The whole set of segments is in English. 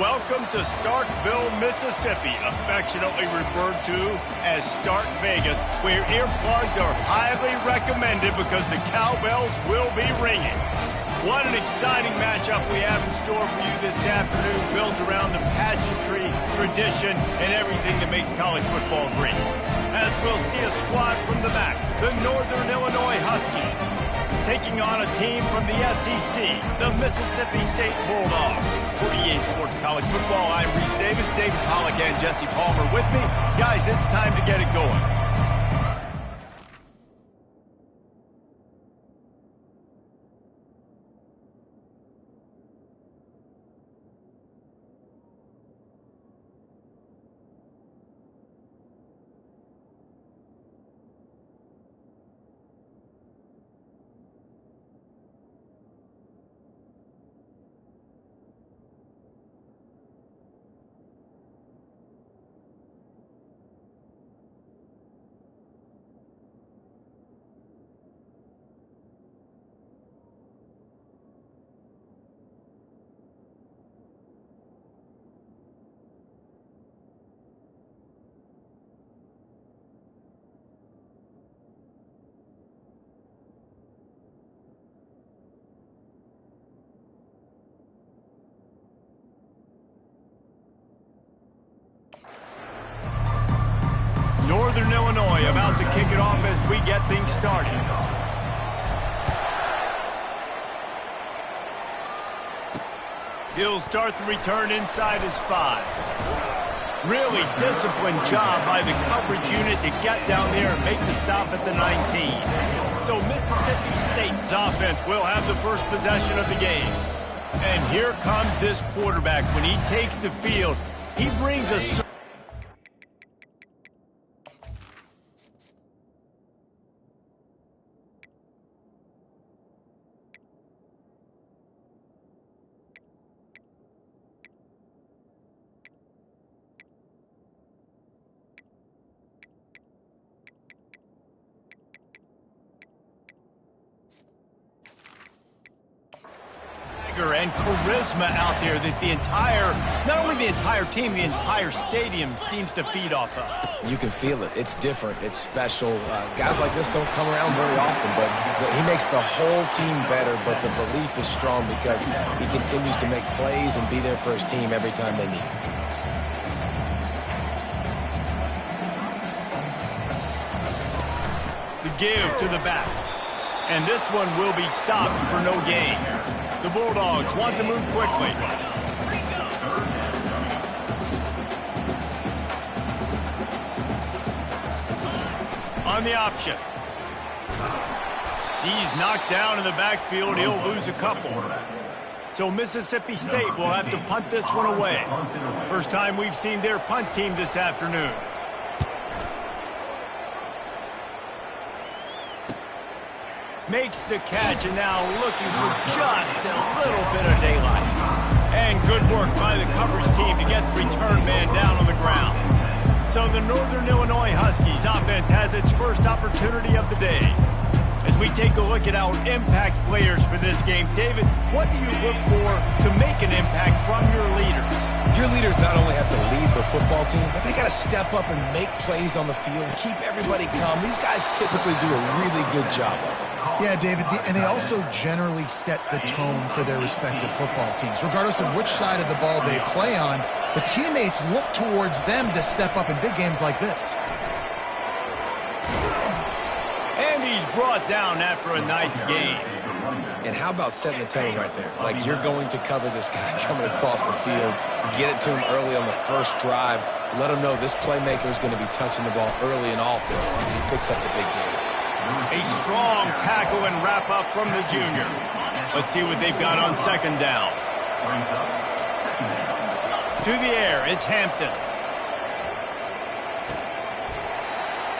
Welcome to Starkville, Mississippi, affectionately referred to as Stark Vegas, where earplugs are highly recommended because the cowbells will be ringing. What an exciting matchup we have in store for you this afternoon, built around the pageantry, tradition, and everything that makes college football great. As we'll see a squad from the back, the Northern Illinois Huskies, taking on a team from the SEC, the Mississippi State Bulldogs. For EA Sports College Football, I'm Reese Davis, David Pollack, and Jesse Palmer with me. Guys, it's time to get it going. Northern Illinois about to kick it off as we get things started. He'll start the return inside his 5. Really disciplined job by the coverage unit to get down there and make the stop at the 19. So Mississippi State's offense will have the first possession of the game. And here comes this quarterback. When he takes the field, he brings a and charisma out there that not only the entire team, the entire stadium seems to feed off of. You can feel it. It's different. It's special. Guys like this don't come around very often, but he makes the whole team better, but the belief is strong because he continues to make plays and be there for his team every time they need him. The give to the back. And this one will be stopped for no gain. The Bulldogs want to move quickly. On the option. He's knocked down in the backfield. He'll lose a couple. So Mississippi State will have to punt this one away. First time we've seen their punt team this afternoon. Makes the catch, and now looking for just a little bit of daylight. And good work by the coverage team to get the return man down on the ground. So the Northern Illinois Huskies offense has its first opportunity of the day. As we take a look at our impact players for this game, David, what do you look for to make an impact from your leaders? Your leaders not only have to lead the football team, but they got to step up and make plays on the field, keep everybody calm. These guys typically do a really good job of it. Yeah, David, and they also generally set the tone for their respective football teams. Regardless of which side of the ball they play on, the teammates look towards them to step up in big games like this. And he's brought down after a nice gain. And how about setting the tone right there? Like, you're going to cover this guy coming across the field, get it to him early on the first drive, let him know this playmaker is going to be touching the ball early and often, and he picks up the big game. A strong tackle and wrap up from the junior. Let's see what they've got on second down. To the air, it's Hampton.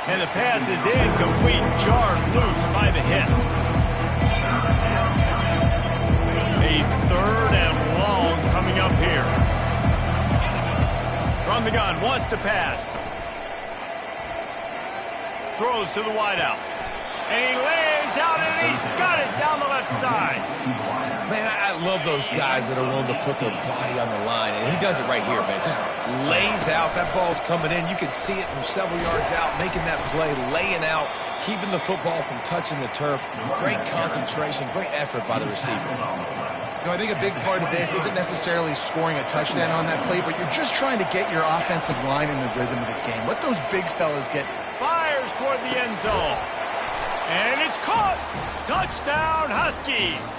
And the pass is incomplete, jarred loose by the hit. A third and long coming up here. From the gun, wants to pass. Throws to the wideout. And he lays out, and he's got it down the left side. Man, I love those guys that are willing to put their body on the line, and he does it right here, man. Just lays out. That ball's coming in. You can see it from several yards out, making that play, laying out, keeping the football from touching the turf. Great concentration, great effort by the receiver. You know, I think a big part of this isn't necessarily scoring a touchdown on that play, but you're just trying to get your offensive line in the rhythm of the game. Let those big fellas get... Fires toward the end zone. And it's caught. Touchdown, Huskies.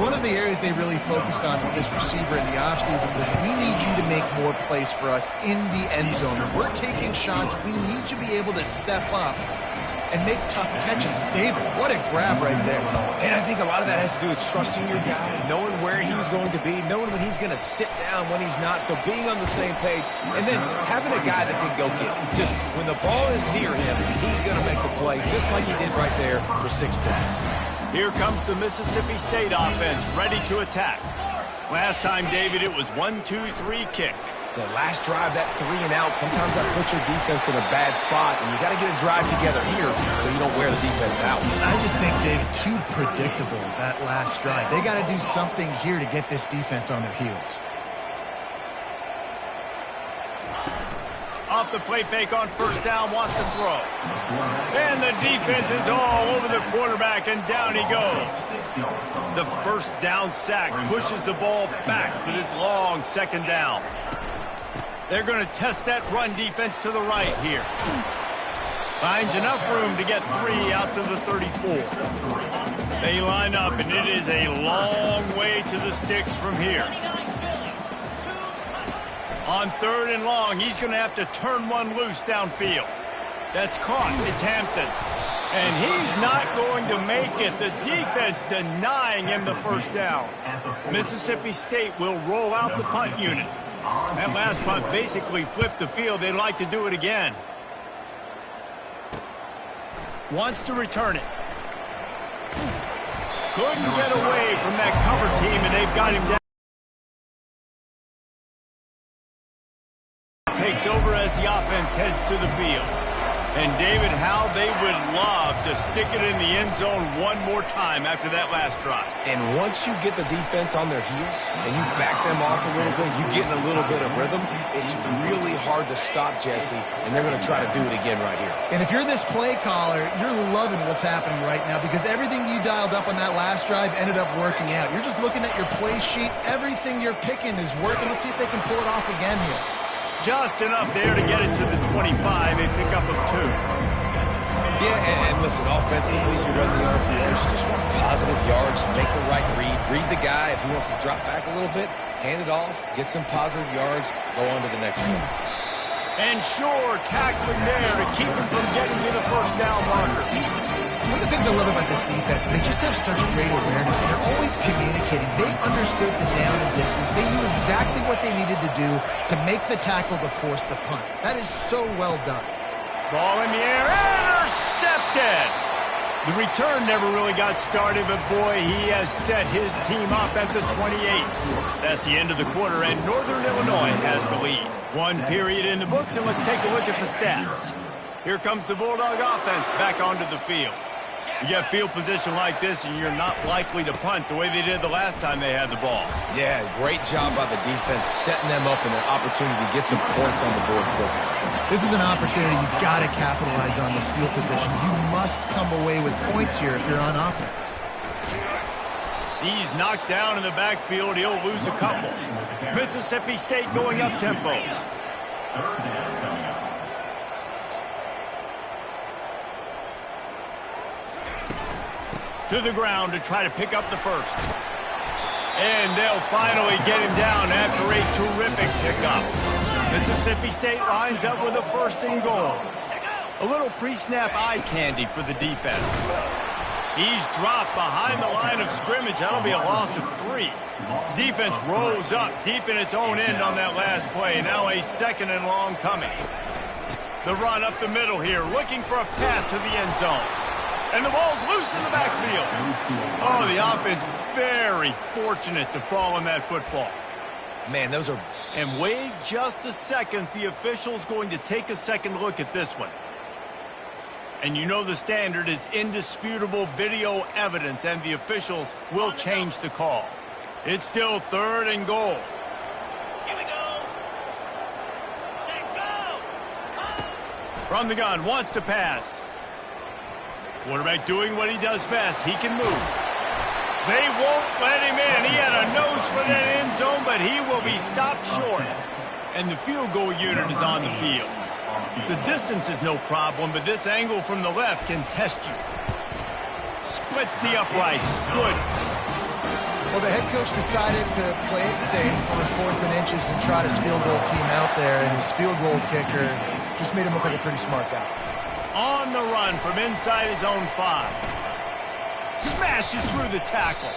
One of the areas they really focused on with this receiver in the offseason was, we need you to make more plays for us in the end zone. If we're taking shots, we need you to be able to step up and make tough catches. David, what a grab right there. And I think a lot of that has to do with trusting your guy, knowing where he's going to be, knowing when he's going to sit down, when he's not, so being on the same page, and then having a guy that can go get it. Just when the ball is near him, he's going to make the play, just like he did right there for 6 points. Here comes the Mississippi State offense, ready to attack. Last time, David, it was 1-2-3 kick. The last drive, that 3 and out, sometimes that puts your defense in a bad spot, and you got to get a drive together here so you don't wear the defense out. I just think, David, too predictable, that last drive. They got to do something here to get this defense on their heels. Off the play fake on first down, wants to throw. And the defense is all over the quarterback, and down he goes. The first down sack pushes the ball back for this long second down. They're going to test that run defense to the right here. Finds enough room to get 3 out to the 34. They line up, and it is a long way to the sticks from here. On 3rd and long, he's going to have to turn one loose downfield. That's caught. It's Hampton. And he's not going to make it. The defense denying him the first down. Mississippi State will roll out the punt unit. That last punt basically flipped the field. They'd like to do it again. Wants to return it. Couldn't get away from that cover team, and they've got him down. Takes over as the offense heads to the field. And David, how they would love to stick it in the end zone one more time after that last drive. And once you get the defense on their heels and you back them off a little bit, you get in a little bit of rhythm, it's really hard to stop Jesse, and they're going to try to do it again right here. And if you're this play caller, you're loving what's happening right now, because everything you dialed up on that last drive ended up working out. You're just looking at your play sheet. Everything you're picking is working. Let's see if they can pull it off again here. Just enough there to get it to the 25, a pickup of 2. Yeah, and listen, offensively, you run the RPOs, just want positive yards, make the right read the guy. If he wants to drop back a little bit, hand it off, get some positive yards, go on to the next one. And sure, tackling there to keep him from getting to the first down marker. One of the things I love about this defense is they just have such great awareness, and they're always communicating. They understood the down and distance. They knew exactly what they needed to do to make the tackle to force the punt. That is so well done. Ball in the air, intercepted! The return never really got started, but boy, he has set his team up at the 28. That's the end of the quarter, and Northern Illinois has the lead. 1 period in the books, and let's take a look at the stats. Here comes the Bulldog offense back onto the field. You get field position like this, and you're not likely to punt the way they did the last time they had the ball. Yeah, great job by the defense, setting them up in an opportunity to get some points on the board quickly. This is an opportunity you've got to capitalize on, this field position. You must come away with points here if you're on offense. He's knocked down in the backfield. He'll lose a couple. Mississippi State going up tempo. To the ground to try to pick up the first. And they'll finally get him down after a terrific pickup. Mississippi State lines up with a 1st and goal. A little pre-snap eye candy for the defense. He's dropped behind the line of scrimmage. That'll be a loss of 3. Defense rose up deep in its own end on that last play. Now a 2nd and long coming. The run up the middle here, looking for a path to the end zone. And the ball's loose in the backfield. Oh, the offense very fortunate to fall on that football. Man, those are... And wait just a second. The official's going to take a second look at this one. And you know the standard is indisputable video evidence, and the officials will change the call. It's still 3rd and goal. Here we go. Let's go. From the gun, wants to pass. Quarterback doing what he does best. He can move. They won't let him in. He had a nose for that end zone, but he will be stopped short. And the field goal unit is on the field. The distance is no problem, but this angle from the left can test you. Splits the uprights. Good. Well, the head coach decided to play it safe on 4th and inches and trot his field goal team out there, and his field goal kicker just made him look like a pretty smart guy. On the run from inside his own 5. Smashes through the tackle.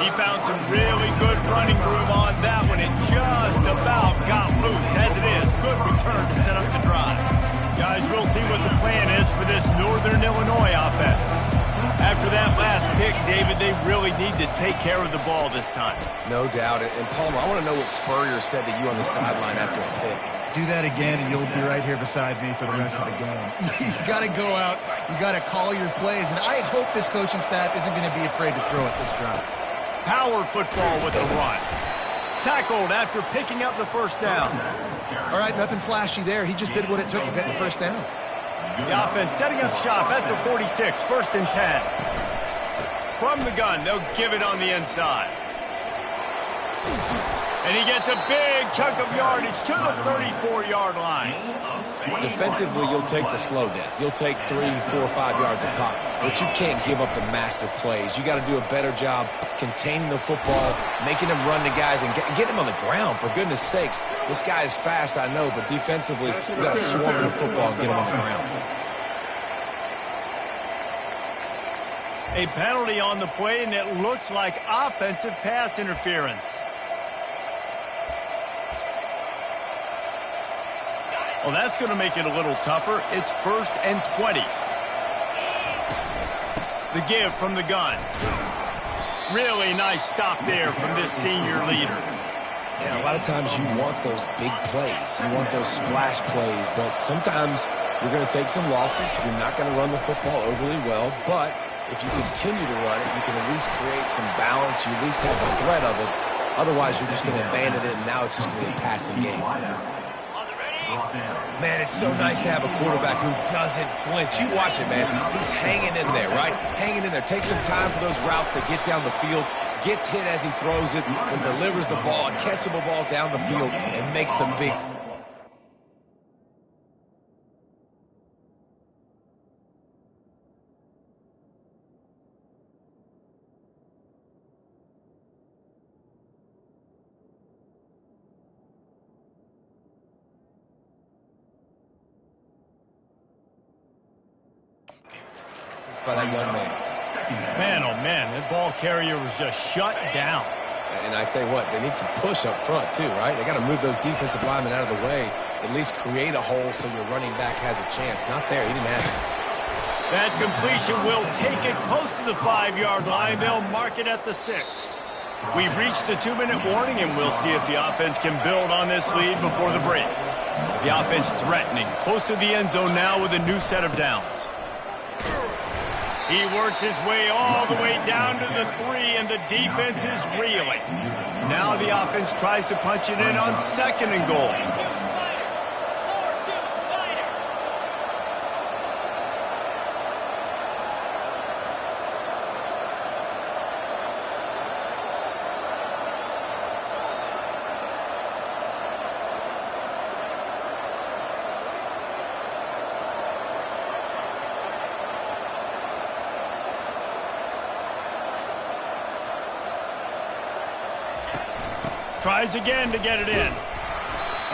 He found some really good running room on that one. It just about got loose. As it is, good return to set up the drive. Guys, we'll see what the plan is for this Northern Illinois offense. After that last pick, David, they really need to take care of the ball this time. No doubt. And Palmer, I want to know what Spurrier said to you on the sideline after a pick. Do that again, and you'll be right here beside me for the rest of the game. You got to go out. You got to call your plays, and I hope this coaching staff isn't going to be afraid to throw at this drive. Power football with the run. Tackled after picking up the first down. All right, nothing flashy there. He just did what it took to get the first down. The offense setting up shop at the 46, 1st and 10. From the gun, they'll give it on the inside. And he gets a big chunk of yardage to the 34-yard line. Defensively, you'll take the slow death. You'll take 3, 4, 5 yards a pop. But you can't give up the massive plays. You got to do a better job containing the football, making them run to guys, and get him on the ground, for goodness sakes. This guy is fast, I know, but defensively, you got to swarm the football and get him on the ground. A penalty on the play, and it looks like offensive pass interference. Well, that's going to make it a little tougher. It's 1st and 20. The give from the gun. Really nice stop there from this senior leader. Yeah, a lot of times you want those big plays. You want those splash plays, but sometimes you're going to take some losses. You're not going to run the football overly well, but if you continue to run it, you can at least create some balance. You at least have the threat of it. Otherwise, you're just going to abandon it, and now it's just going to be a passing game. Man, it's so nice to have a quarterback who doesn't flinch. You watch it, man. He's hanging in there, right? Hanging in there. Takes some time for those routes to get down the field. Gets hit as he throws it and delivers the ball, a catchable ball down the field, and makes them big. By that young man. Man, oh man, that ball carrier was just shut down. And I tell you what, they need some push up front too, right? They got to move those defensive linemen out of the way, at least create a hole so your running back has a chance. Not there, he didn't have it. That completion will take it close to the 5-yard line. They'll mark it at the 6. We've reached the 2-minute warning, and we'll see if the offense can build on this lead before the break. The offense threatening, close to the end zone now with a new set of downs. He works his way all the way down to the 3, and the defense is reeling. Now the offense tries to punch it in on 2nd and goal. Tries again to get it in.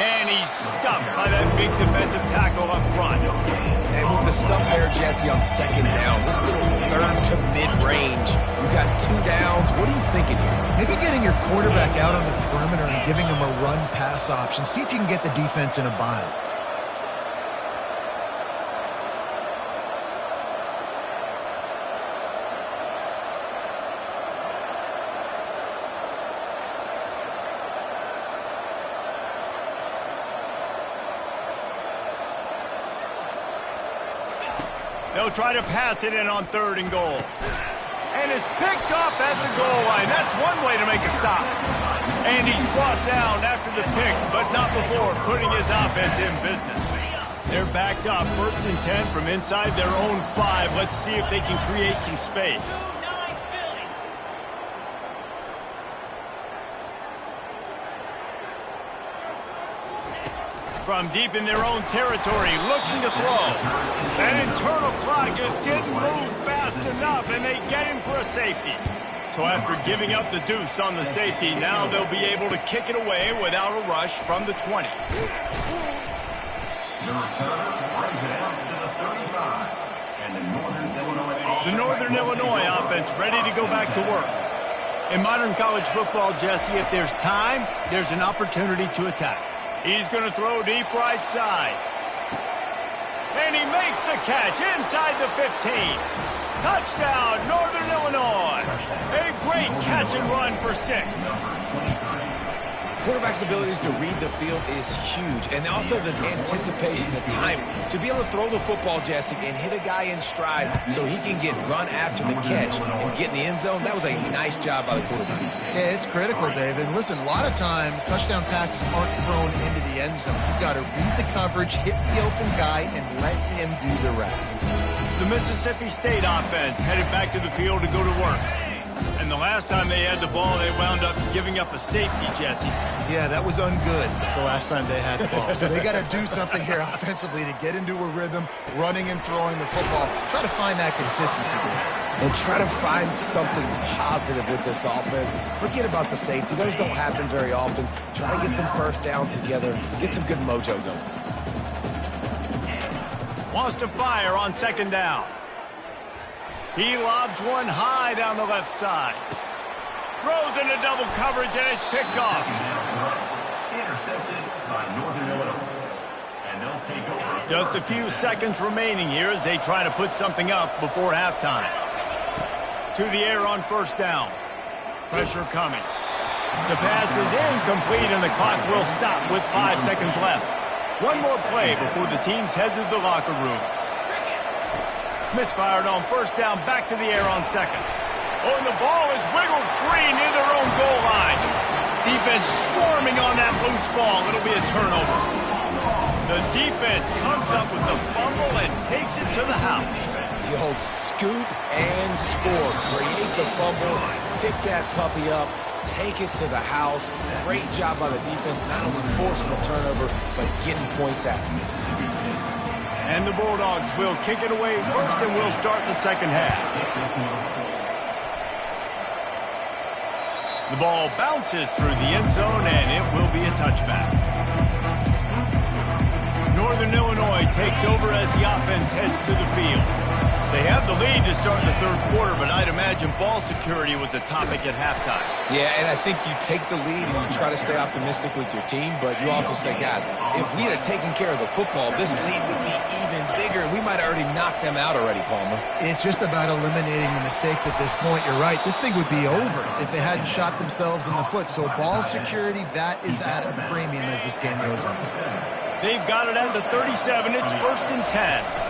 And he's stuffed by that big defensive tackle up front. And with the stuff there, Jesse, on 2nd down, this little 3rd to mid-range, you got 2 downs. What are you thinking here? Maybe getting your quarterback out on the perimeter and giving him a run-pass option. See if you can get the defense in a bind. They'll try to pass it in on 3rd and goal. And it's picked off at the goal line. That's one way to make a stop. And he's brought down after the pick, but not before putting his offense in business. They're backed up 1st and 10 from inside their own 5. Let's see if they can create some space. From deep in their own territory, looking to throw. That internal clock just didn't move fast enough, and they get him for a safety. So after giving up the deuce on the safety, now they'll be able to kick it away without a rush from the 20. The Northern Illinois offense ready to go back to work. In modern college football, Jesse, if there's time, there's an opportunity to attack. He's going to throw deep right side. And he makes the catch inside the 15. Touchdown, Northern Illinois. A great catch and run for 6. Quarterback's abilities to read the field is huge, and also the anticipation, the time to be able to throw the football, Jesse, and hit a guy in stride so he can get run after the catch and get in the end zone. That was a nice job by the quarterback. Yeah, it's critical, David. Listen, a lot of times touchdown passes aren't thrown into the end zone. You've got to read the coverage, hit the open guy, and let him do the rest. The Mississippi State offense headed back to the field to go to work. And the last time they had the ball, they wound up giving up a safety, Jesse. Yeah, that was ungood the last time they had the ball. So they got to do something here offensively to get into a rhythm, running and throwing the football. Try to find that consistency here. And try to find something positive with this offense. Forget about the safety. Those don't happen very often. Try to get some first downs together, get some good mojo going. Wants to fire on 2nd down. He lobs one high down the left side. Throws into double coverage, and it's picked off. Intercepted by Northern Illinois. And they'll take over. Just a few seconds remaining here as they try to put something up before halftime. To the air on 1st down. Pressure coming. The pass is incomplete, and the clock will stop with 5 seconds left. One more play before the teams head to the locker rooms. Misfired on 1st down, back to the air on 2nd. Oh, and the ball is wiggled free near their own goal line. Defense swarming on that loose ball. It'll be a turnover. The defense comes up with the fumble and takes it to the house. The old scoop and score. Create the fumble, pick that puppy up, take it to the house. Great job by the defense, not only forcing the turnover, but getting points out. And the Bulldogs will kick it away first, and we'll start the 2nd half. The ball bounces through the end zone, and it will be a touchback. Northern Illinois takes over as the offense heads to the field. They have the lead to start the 3rd quarter, but I'd imagine ball security was a topic at halftime. Yeah, and I think you take the lead and you try to stay optimistic with your team, but you also say, guys, if we had taken care of the football, this lead would be even bigger. We might have already knocked them out already, Palmer. It's just about eliminating the mistakes at this point. You're right. This thing would be over if they hadn't shot themselves in the foot. So ball security, that is at a premium as this game goes on. They've got it at the 37. It's 1st and 10.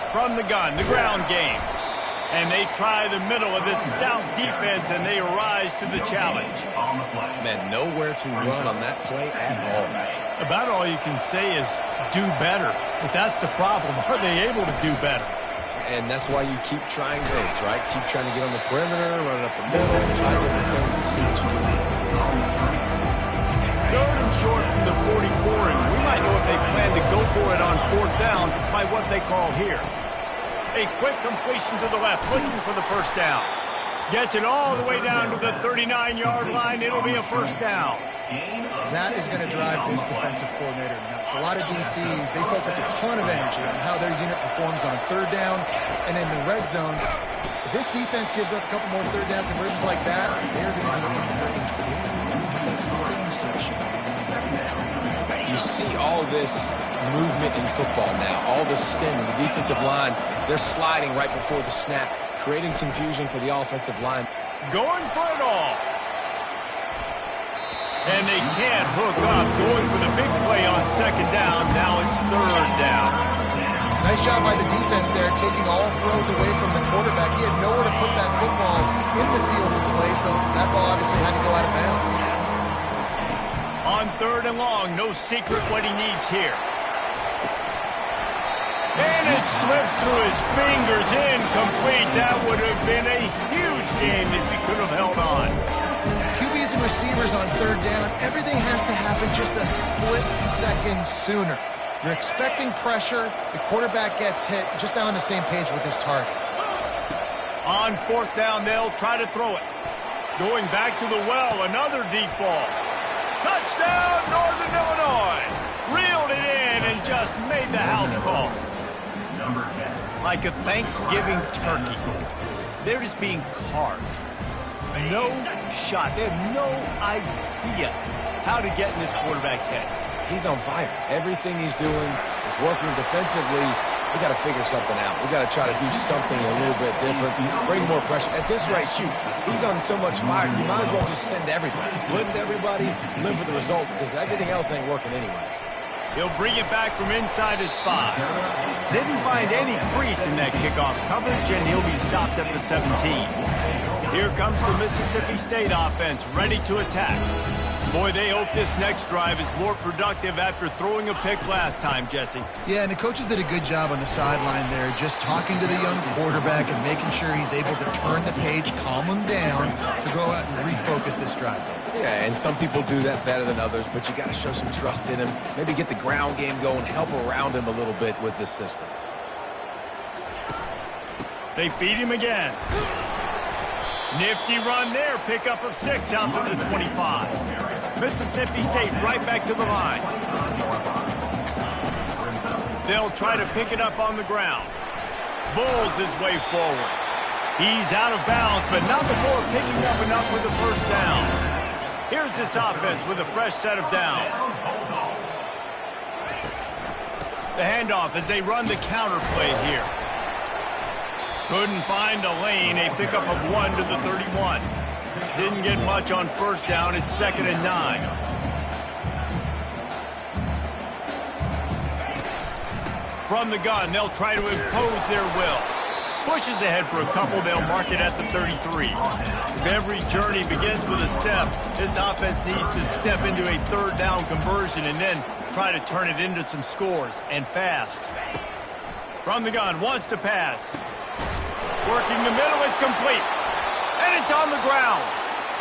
From the gun, the ground game. And they try the middle of this stout defense, and they rise to the challenge. Man, nowhere to run on that play at all. About all you can say is do better. But that's the problem. Are they able to do better? And that's why you keep trying things, right? Keep trying to get on the perimeter, running up the middle, try different things to see what you can do. 3rd and short from the 44, and we might know if they plan to go for it on 4th down by what they call here. A quick completion to the left, looking for the 1st down. Gets it all the way down to the 39-yard line. It'll be a 1st down. That is going to drive this defensive coordinator nuts. A lot of DCs, they focus a ton of energy on how their unit performs on 3rd down and in the red zone. If this defense gives up a couple more 3rd down conversions like that, they're going to be in for a very session. You see all this movement in football now, all the stemming, the defensive line, they're sliding right before the snap, creating confusion for the offensive line. Going for it all. And they can't hook up, going for the big play on 2nd down. Now it's 3rd down. Nice job by the defense there, taking all throws away from the quarterback. He had nowhere to put that football in the field of play, so that ball obviously had to go out of bounds. On 3rd and long, no secret what he needs here. And it slips through his fingers, incomplete. That would have been a huge game if he could have held on. QBs and receivers on 3rd down, everything has to happen just a split second sooner. You're expecting pressure, the quarterback gets hit, just not on the same page with his target. On 4th down, they'll try to throw it. Going back to the well, another deep ball. Touchdown, Northern Illinois! Reeled it in and just made the house call. Like a Thanksgiving turkey. They're just being carved. No shot. They have no idea how to get in this quarterback's head. He's on fire. Everything he's doing is working defensively. We got to figure something out. We got to try to do something a little bit different. Bring more pressure. At this rate, shoot, he's on so much fire. You might as well just send everybody. Blitz everybody, live with the results, because everything else ain't working anyways. He'll bring it back from inside his 5. Didn't find any crease in that kickoff coverage, and he'll be stopped at the 17. Here comes the Mississippi State offense, ready to attack. Boy, they hope this next drive is more productive after throwing a pick last time, Jesse. Yeah, and the coaches did a good job on the sideline there, just talking to the young quarterback and making sure he's able to turn the page, calm him down, to go out and refocus this drive. Yeah, and some people do that better than others, but you got to show some trust in him. Maybe get the ground game going, help around him a little bit with this system. They feed him again. Nifty run there, pickup of 6 out to the 25. Mississippi State right back to the line. They'll try to pick it up on the ground. Bulls his way forward. He's out of bounds, but not before picking up enough for the 1st down. Here's this offense with a fresh set of downs. The handoff as they run the counter play here. Couldn't find a lane, a pickup of 1 to the 31. Didn't get much on 1st down, it's 2nd and 9. From the gun, they'll try to impose their will. Pushes ahead for a couple, they'll mark it at the 33. If every journey begins with a step, this offense needs to step into a 3rd down conversion and then try to turn it into some scores, and fast. From the gun, wants to pass. Working the middle, it's complete. And it's on the ground.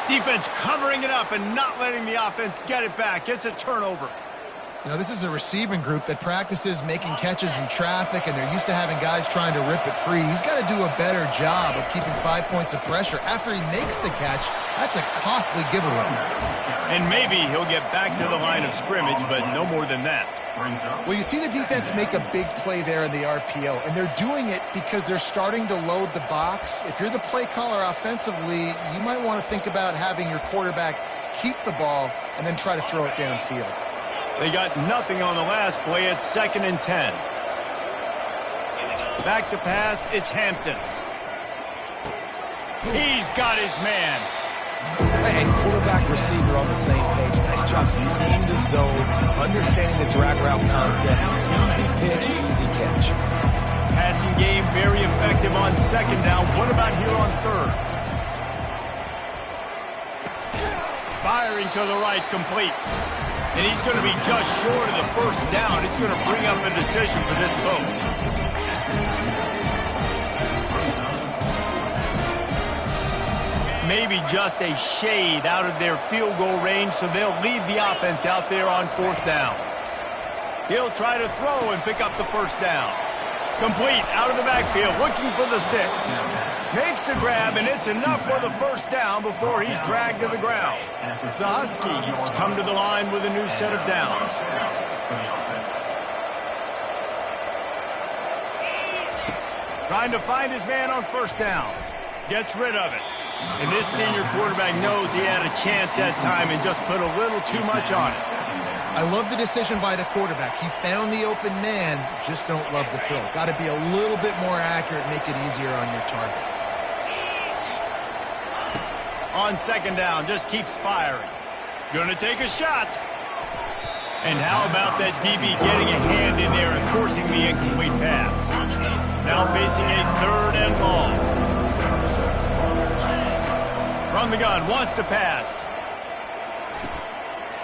Defense covering it up and not letting the offense get it back. It's a turnover. You know, this is a receiving group that practices making catches in traffic, and they're used to having guys trying to rip it free. He's got to do a better job of keeping 5 points of pressure. After he makes the catch, that's a costly giveaway. And maybe he'll get back to the line of scrimmage, but no more than that. Well, you see the defense make a big play there in the RPO, and they're doing it because they're starting to load the box. If you're the play caller offensively, you might want to think about having your quarterback keep the ball and then try to throw it downfield. They got nothing on the last play. It's 2nd and 10. Back to pass, it's Hampton. He's got his man. And quarterback receiver on the same page. Nice job seeing the zone, understanding the drag route concept. Easy pitch, easy catch. Passing game very effective on 2nd down. What about here on 3rd? Firing to the right, complete. And he's going to be just short of the 1st down. It's going to bring up a decision for this coach. Maybe just a shade out of their field goal range, so they'll leave the offense out there on 4th down. He'll try to throw and pick up the 1st down. Complete out of the backfield, looking for the sticks. Makes the grab, and it's enough for the 1st down before he's dragged to the ground. The Huskies come to the line with a new set of downs. Trying to find his man on 1st down. Gets rid of it. And this senior quarterback knows he had a chance that time and just put a little too much on it. I love the decision by the quarterback. He found the open man, just don't love the throw. Got to be a little bit more accurate, make it easier on your target. On 2nd down, just keeps firing. Gonna take a shot. And how about that DB getting a hand in there and forcing the incomplete pass? Now facing a 3rd and long. From the gun, wants to pass.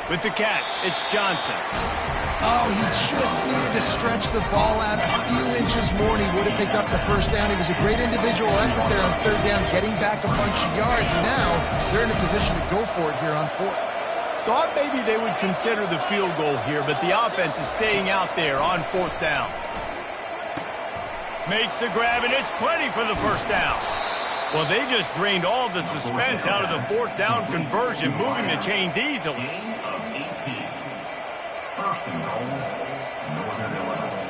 With the catch, it's Johnson. Oh, he just needed to stretch the ball out a few inches more and he would have picked up the first down. He was a great individual effort there on 3rd down, getting back a bunch of yards. And now they're in a position to go for it here on 4th. Thought maybe they would consider the field goal here, but the offense is staying out there on 4th down. Makes the grab, and it's plenty for the first down. Well, they just drained all the suspense out of the 4th down conversion, moving the chains easily. Gain of 18. 1st and goal, Northern Illinois.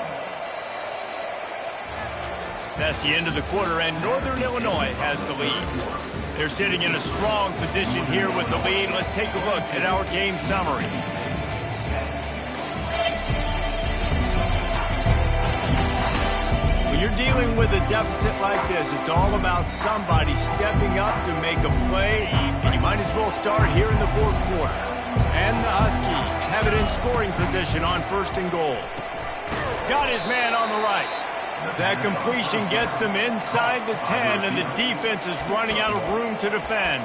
That's the end of the quarter, and Northern Illinois has the lead. They're sitting in a strong position here with the lead. Let's take a look at our game summary. When you're dealing with a deficit like this, it's all about somebody stepping up to make a play, and you might as well start here in the 4th quarter. And the Huskies have it in scoring position on 1st and goal. Got his man on the right. That completion gets them inside the 10, and the defense is running out of room to defend.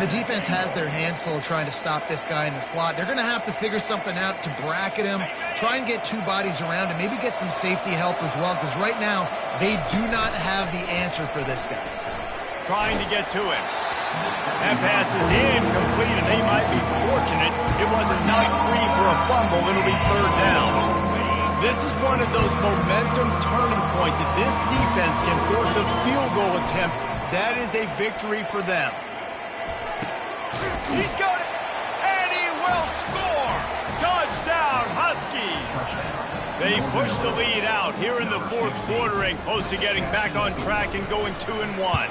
The defense has their hands full trying to stop this guy in the slot. They're going to have to figure something out to bracket him, try and get 2 bodies around, and maybe get some safety help as well, because right now they do not have the answer for this guy. Trying to get to him. That pass is incomplete, and they might be fortunate it wasn't knocked free for a fumble. It'll be 3rd down. This is one of those momentum turning points. If this defense can force a field goal attempt, that is a victory for them. He's got it, and he will score! Touchdown, Huskies! They push the lead out here in the 4th quarter and close to getting back on track and going 2-1.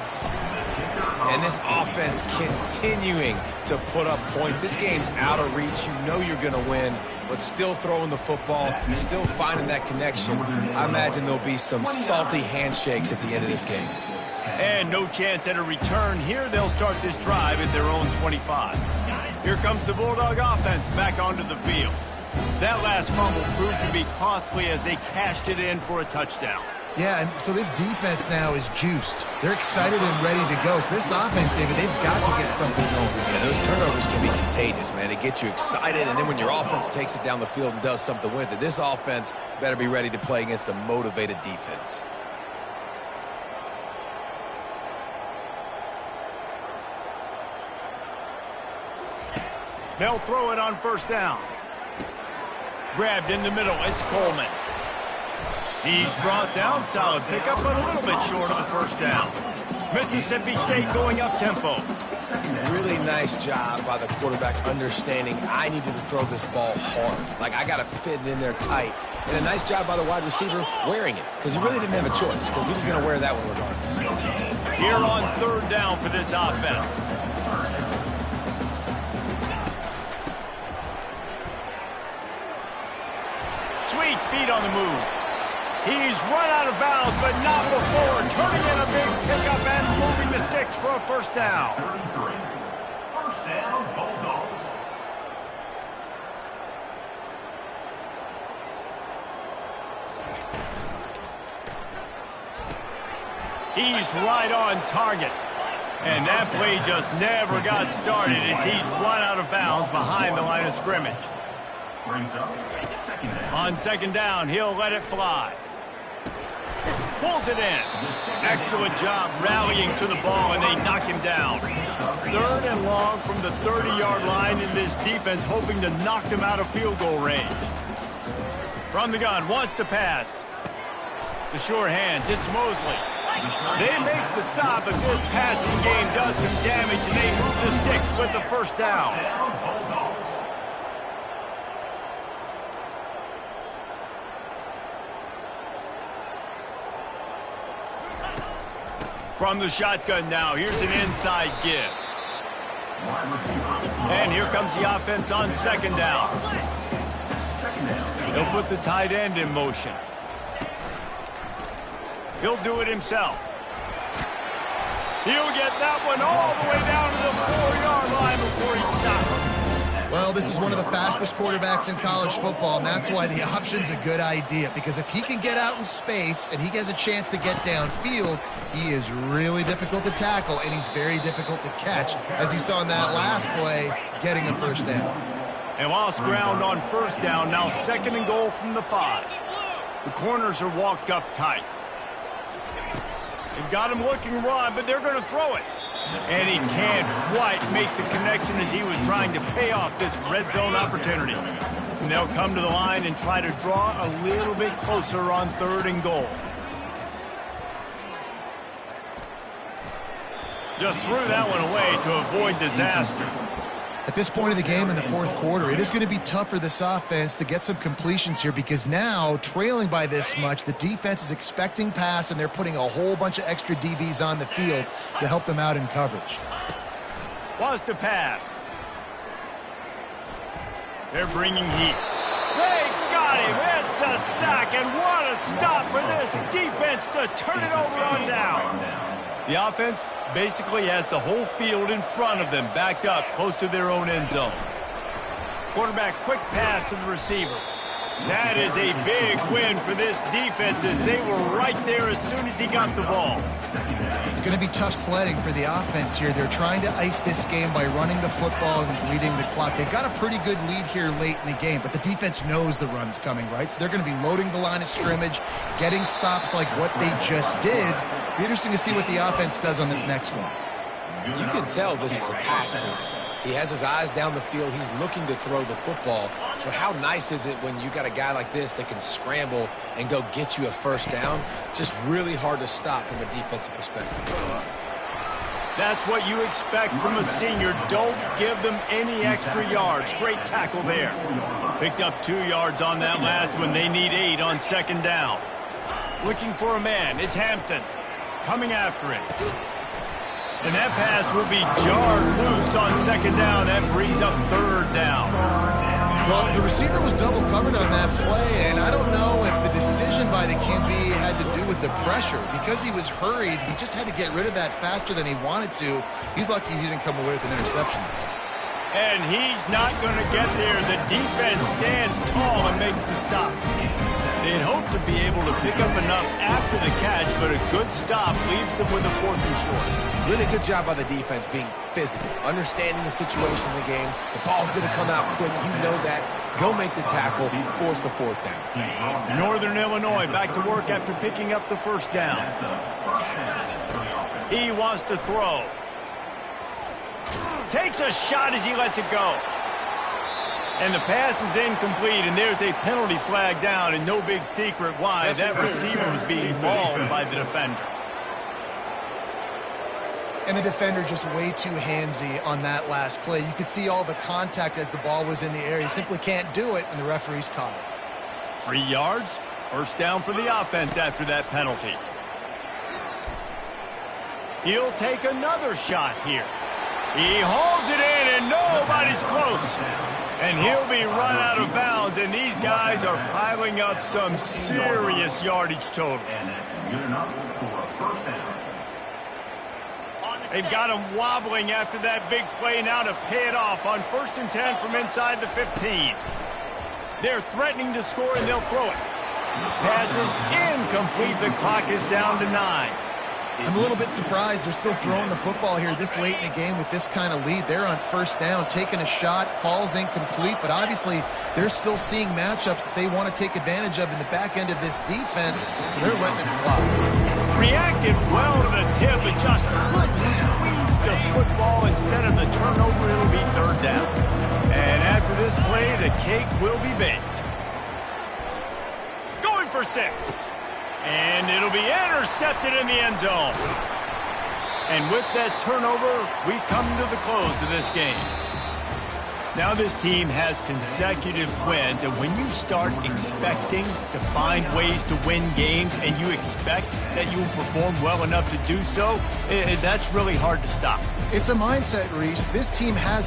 And this offense continuing to put up points. This game's out of reach. You know you're going to win, but still throwing the football, still finding that connection. I imagine there'll be some salty handshakes at the end of this game. And no chance at a return here. They'll start this drive at their own 25. Here comes the Bulldog offense back onto the field. That last fumble proved to be costly as they cashed it in for a touchdown. Yeah, and so this defense now is juiced. They're excited and ready to go. So this offense, David, they've got to get something going. Yeah, those turnovers can be contagious, man. They get you excited, and then when your offense takes it down the field and does something with it, this offense better be ready to play against a motivated defense. They'll throw it on 1st down. Grabbed in the middle, it's Coleman. He's brought down, solid pickup, but a little bit short of the 1st down. Mississippi State going up tempo. Really nice job by the quarterback understanding I needed to throw this ball hard. Like, I got to fit it in there tight. And a nice job by the wide receiver wearing it, because he really didn't have a choice, because he was going to wear that one regardless. Here on 3rd down for this offense. Sweet feet on the move. He's run out of bounds, but not before. Turning in a big pickup and moving the sticks for a 1st down. 33. 1st down, Bulldogs. He's right on target. And that play just never got started as he's run out of bounds behind the line of scrimmage. Brings up 2nd down. On 2nd down, he'll let it fly. Pulls it in. Excellent job rallying to the ball, and they knock him down. 3rd and long from the 30-yard line, and this defense hoping to knock them out of field goal range. From the gun, wants to pass. The sure hands, it's Mosley. They make the stop, but this passing game does some damage, and they move the sticks with the 1st down. From the shotgun now, here's an inside give. And here comes the offense on 2nd down. He'll put the tight end in motion. He'll do it himself. He'll get that one all the way down to the 4-yard line before he stops. Well, this is one of the fastest quarterbacks in college football, and that's why the option's a good idea, because if he can get out in space and he has a chance to get downfield, he is really difficult to tackle, and he's very difficult to catch, as you saw in that last play, getting a first down. And lost ground on first down, now 2nd and goal from the 5. The corners are walked up tight. They've got him looking run, but they're going to throw it. And he can't quite make the connection as he was trying to pay off this red zone opportunity. And they'll come to the line and try to draw a little bit closer on 3rd and goal. Just threw that one away to avoid disaster. At this point of the game in the 4th quarter, it is going to be tough for this offense to get some completions here, because now, trailing by this much, the defense is expecting pass, and they're putting a whole bunch of extra DBs on the field to help them out in coverage. Was to pass. They're bringing heat. They got him. It's a sack, and what a stop for this defense to turn it over on downs. The offense basically has the whole field in front of them, backed up close to their own end zone. Quarterback, quick pass to the receiver. That is a big win for this defense, as they were right there as soon as he got the ball. It's going to be tough sledding for the offense here. They're trying to ice this game by running the football and bleeding the clock. They've got a pretty good lead here late in the game, but the defense knows the run's coming, right? So they're going to be loading the line of scrimmage, getting stops like what they just did. Be interesting to see what the offense does on this next one. You can tell this is a pass play. He has his eyes down the field. He's looking to throw the football. But how nice is it when you got a guy like this that can scramble and go get you a first down? Just really hard to stop from a defensive perspective. That's what you expect from a senior. Don't give them any extra yards. Great tackle there. Picked up 2 yards on that last one. They need 8 on 2nd down. Looking for a man. It's Hampton coming after it. And that pass will be jarred loose on 2nd down. That brings up 3rd down. Well, the receiver was double covered on that play, and I don't know if the decision by the QB had to do with the pressure. Because he was hurried, he just had to get rid of that faster than he wanted to. He's lucky he didn't come away with an interception. And he's not going to get there. The defense stands tall and makes the stop. They'd hope to be able to pick up enough after the catch, but a good stop leaves them with a 4th and short. Really good job by the defense being physical, understanding the situation in the game. The ball's going to come out quick. You know that. Go make the tackle, force the 4th down. Northern Illinois back to work after picking up the 1st down. He wants to throw. Takes a shot as he lets it go. And the pass is incomplete, and there's a penalty flag down, and no big secret why. That receiver was being mauled by the defender. And the defender just way too handsy on that last play. You could see all the contact as the ball was in the air. He simply can't do it, and the referee's caught it. 3 yards, 1st down for the offense after that penalty. He'll take another shot here. He hauls it in, and nobody's close. And he'll be run out of bounds, and these guys are piling up some serious yardage totals. They've got him wobbling after that big play now to pay it off on 1st and 10 from inside the 15. They're threatening to score, and they'll throw it. Pass is incomplete. The clock is down to 9. I'm a little bit surprised they're still throwing the football here this late in the game with this kind of lead. They're on 1st down, taking a shot, falls incomplete, but obviously they're still seeing matchups that they want to take advantage of in the back end of this defense, so they're letting it fly. Reacted well to the tip, but just couldn't squeeze the football. Instead of the turnover, it'll be 3rd down. And after this play, the cake will be baked. Going for 6. And it'll be intercepted in the end zone. And with that turnover, we come to the close of this game. Now this team has consecutive wins, and when you start expecting to find ways to win games and you expect that you will perform well enough to do so, that's really hard to stop. It's a mindset, Reese. This team has